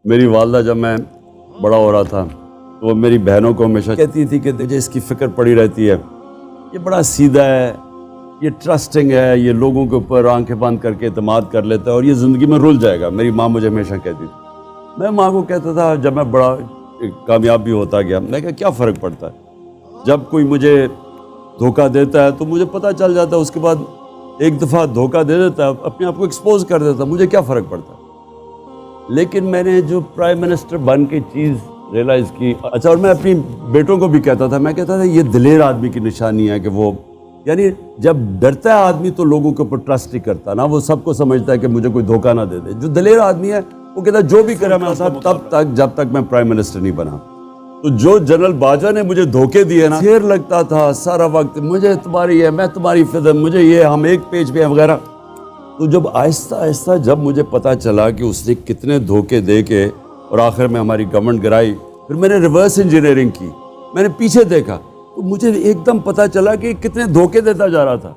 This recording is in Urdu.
میری والدہ جب میں بڑا ہو رہا تھا تو وہ میری بہنوں کو ہمیشہ کہتی تھی کہ مجھے اس کی فکر پڑی رہتی ہے، یہ بڑا سیدھا ہے، یہ ٹرسٹنگ ہے، یہ لوگوں کے اوپر آنکھیں بند کر کے اعتماد کر لیتا ہے اور یہ زندگی میں رل جائے گا۔ میری ماں مجھے ہمیشہ کہتی تھی۔ میں ماں کو کہتا تھا جب میں بڑا کامیاب بھی ہوتا گیا، میں کہا کیا فرق پڑتا ہے، جب کوئی مجھے دھوکہ دیتا ہے تو مجھے پتہ چل جاتا ہے، اس کے بعد ایک دفعہ دھوکہ دے دیتا ہے، اپنے آپ کو ایکسپوز کر دیتا ہے، مجھے کیا فرق پڑتا ہے۔ لیکن میں نے جو پرائم منسٹر بن کے چیز ریئلائز کی، اچھا، اور میں اپنی بیٹوں کو بھی کہتا تھا، میں کہتا تھا یہ دلیر آدمی کی نشانی ہے کہ وہ، یعنی جب ڈرتا ہے آدمی تو لوگوں کے اوپر ٹرسٹ نہیں کرتا نا، وہ سب کو سمجھتا ہے کہ مجھے کوئی دھوکہ نہ دے دے۔ جو دلیر آدمی ہے وہ کہتا ہے جو بھی کرا میں صاحب تب تک جب تک میں پرائم منسٹر نہیں بنا۔ تو جو جنرل باجوہ نے مجھے دھوکے دیے نا، دیر لگتا تھا سارا وقت، مجھے تمہاری ہے، میں تمہاری فدر، مجھے یہ، ہم ایک پیج پہ ہیں وغیرہ۔ تو جب آہستہ آہستہ جب مجھے پتہ چلا کہ اس نے کتنے دھوکے دے کے اور آخر میں ہماری گورنمنٹ گرائی، پھر میں نے ریورس انجینئرنگ کی، میں نے پیچھے دیکھا تو مجھے ایک دم پتہ چلا کہ کتنے دھوکے دیتا جا رہا تھا۔